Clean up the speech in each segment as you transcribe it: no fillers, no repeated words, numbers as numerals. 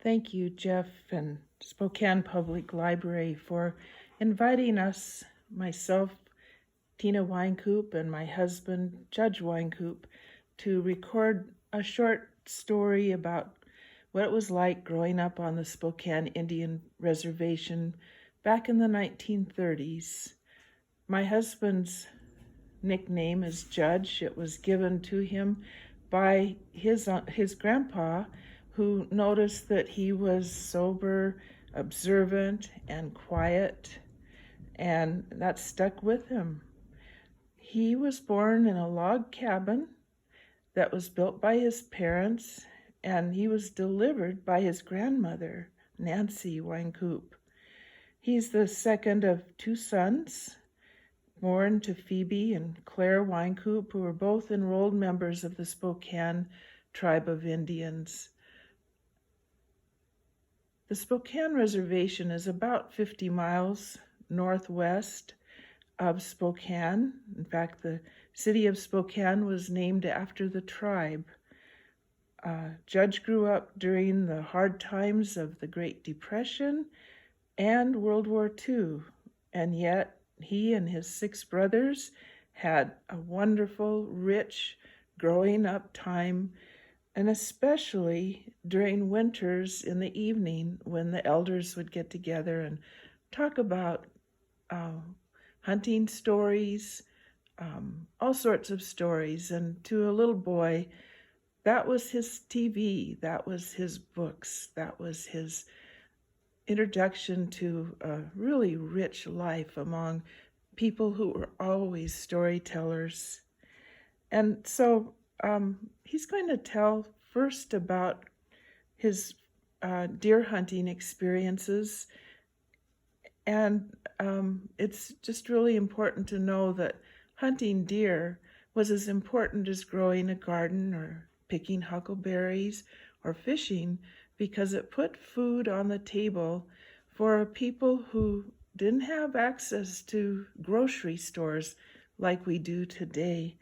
Thank you, Jeff and Spokane Public Library, for inviting us, myself, Tina Weinkoop, and my husband, Judge Weinkoop, to record a short story about what it was like growing up on the Spokane Indian Reservation back in the 1930s. My husband's nickname is Judge. It was given to him by his grandpa, who noticed that he was sober, observant, and quiet, and that stuck with him. He was born in a log cabin that was built by his parents, and he was delivered by his grandmother, Nancy Weinkoop. He's the second of two sons, born to Phoebe and Claire Weinkoop, who were both enrolled members of the Spokane Tribe of Indians. The Spokane Reservation is about 50 miles northwest of Spokane. In fact, the city of Spokane was named after the tribe. Judge grew up during the hard times of the Great Depression and World War II, and yet he and his 6 brothers had a wonderful, rich growing up time, and especially during winters in the evening when the elders would get together and talk about hunting stories, all sorts of stories. And to a little boy, that was his TV, that was his books, that was his introduction to a really rich life among people who were always storytellers. And so he's going to tell first about his deer hunting experiences. And it's just really important to know that hunting deer was as important as growing a garden or picking huckleberries or fishing, because it put food on the table for people who didn't have access to grocery stores like we do today.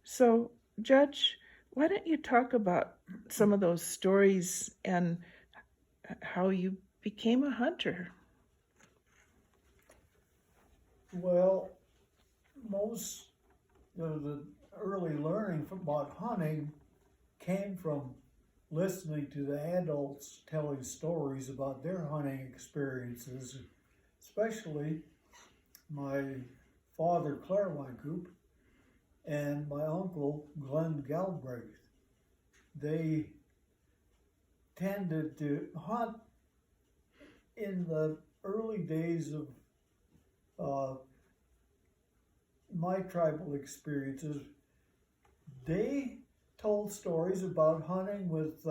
So, Judge, why don't you talk about some of those stories and how you became a hunter? Well, most of the early learning about hunting came from listening to the adults telling stories about their hunting experiences, especially my father, Claire Weinkoop, and my uncle, Glenn Galbraith. They tended to hunt in the early days of my tribal experiences. They told stories about hunting with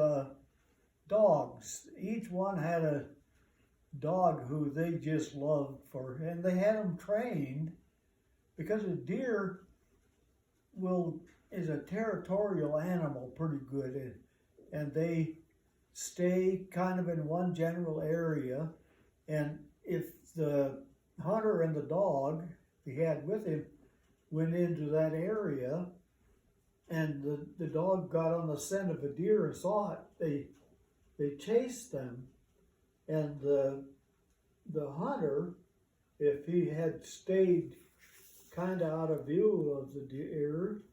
dogs. Each one had a dog who they just loved and they had them trained, because a deer is a territorial animal pretty good, and they stay kind of in one general area, and if the hunter and the dog he had with him went into that area and the dog got on the scent of a deer and saw it, they chased them, and the hunter, if he had stayed kind of out of view of the deer,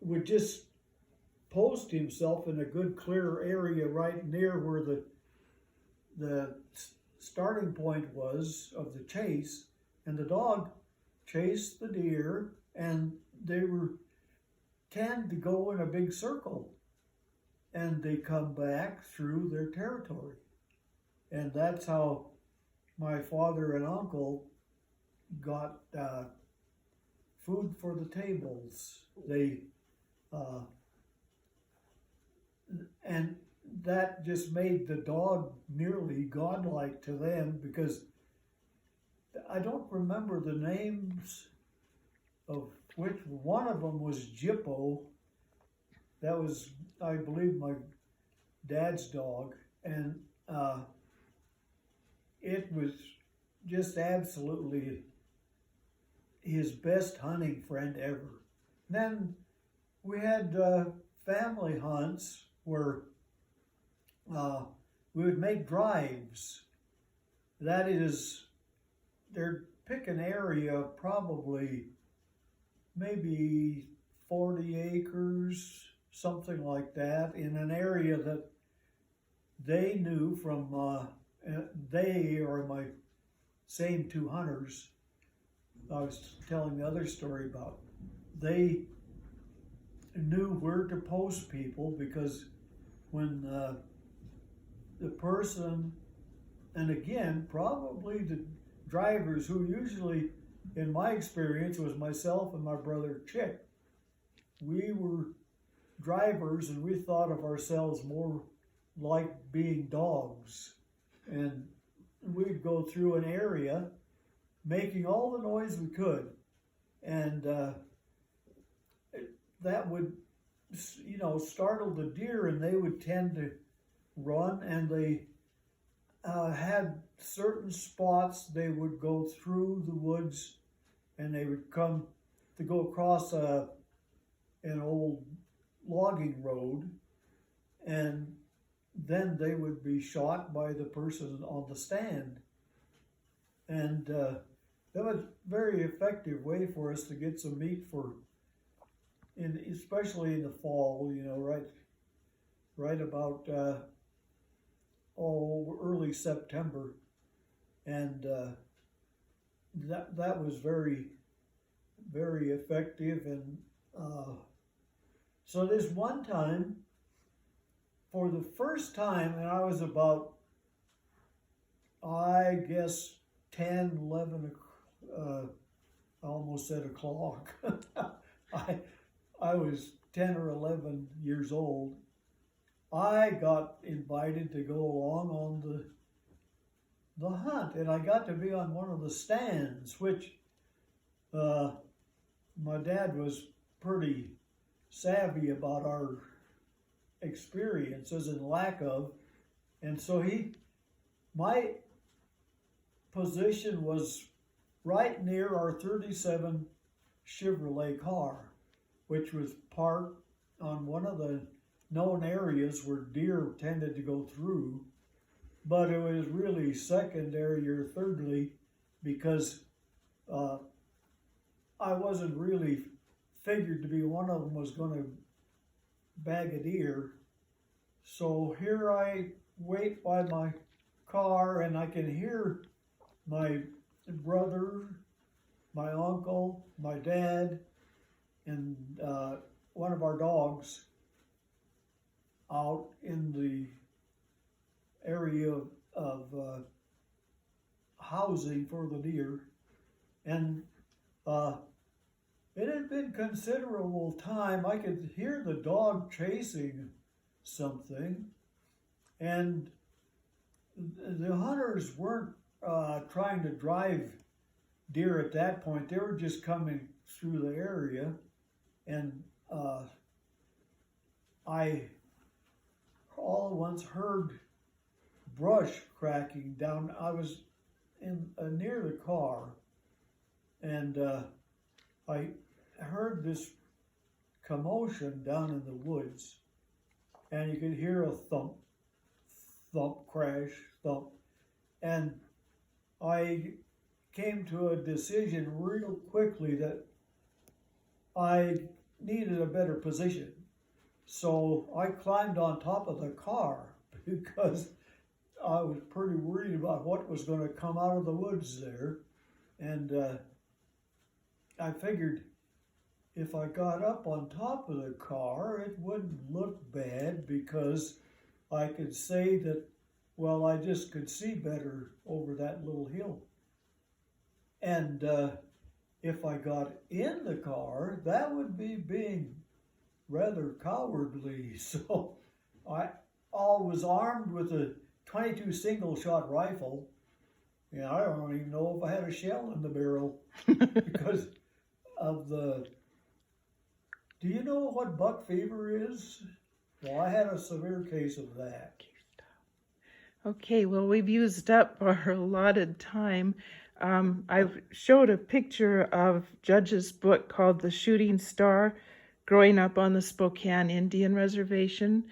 would just post himself in a good clear area right near where the starting point was of the chase, and the dog chased the deer, and they tend to go in a big circle, and they come back through their territory. And that's how my father and uncle got food for the tables. And that just made the dog nearly godlike to them, because I don't remember the names of which one of them was Jippo. That was, I believe, my dad's dog, and it was just absolutely his best hunting friend ever. Then we had family hunts where we would make drives. That is, they'd pick an area, probably maybe 40 acres, something like that, in an area that they knew from, they are my same two hunters I was telling the other story about. They knew where to post people, because when the person, and again, probably the drivers, who usually, in my experience, was myself and my brother Chick. We were drivers, and we thought of ourselves more like being dogs. And we'd go through an area making all the noise we could. And that would, startle the deer, and they would tend to run, and they had certain spots they would go through the woods, and they would come to go across an old logging road, and then they would be shot by the person on the stand. And that was a very effective way for us to get some meat especially in the fall, right about early September. And that was very, very effective. And so this one time, for the first time, and I was about, I guess, 10, 11, I almost said o'clock. I was 10 or 11 years old. I got invited to go along on the hunt, and I got to be on one of the stands, which my dad was pretty savvy about our experiences and lack of, and so my position was right near our 37 Chevrolet car, which was parked on one of the known areas where deer tended to go through, but it was really secondary or thirdly, because I wasn't really figured to be one of them was going to bag a deer. So here I wait by my car, and I can hear my brother, my uncle, my dad, and one of our dogs out in the area of housing for the deer. And it had been considerable time. I could hear the dog chasing something, and the hunters weren't trying to drive deer at that point. They were just coming through the area, and I all at once heard brush cracking down. I was in near the car, and I heard this commotion down in the woods, and you could hear a thump, thump, crash, thump, and I came to a decision real quickly that I needed a better position. So I climbed on top of the car because I was pretty worried about what was going to come out of the woods there. And I figured if I got up on top of the car, it wouldn't look bad, because I could say that, well, I just could see better over that little hill. And if I got in the car, that would be being rather cowardly. So I was armed with a 22 single-shot rifle. Yeah, I don't even know if I had a shell in the barrel because of the... Do you know what buck fever is? Well, I had a severe case of that. Okay, well, we've used up our allotted time. I've showed a picture of Judge's book called The Shooting Star, growing up on the Spokane Indian Reservation.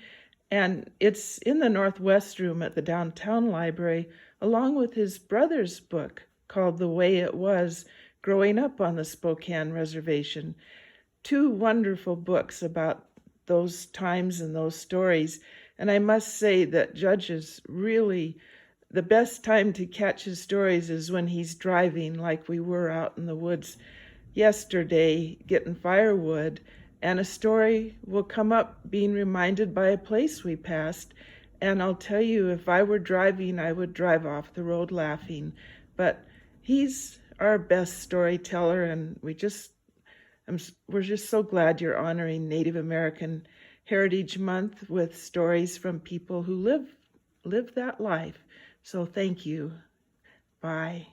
And it's in the Northwest Room at the downtown library, along with his brother's book called The Way It Was, Growing Up on the Spokane Reservation. Two wonderful books about those times and those stories. And I must say that Judge is really, the best time to catch his stories is when he's driving, like we were out in the woods yesterday getting firewood, and a story will come up being reminded by a place we passed. And I'll tell you, if I were driving, I would drive off the road laughing. But he's our best storyteller, and we're just so glad you're honoring Native American Heritage Month with stories from people who live that life. So thank you. Bye.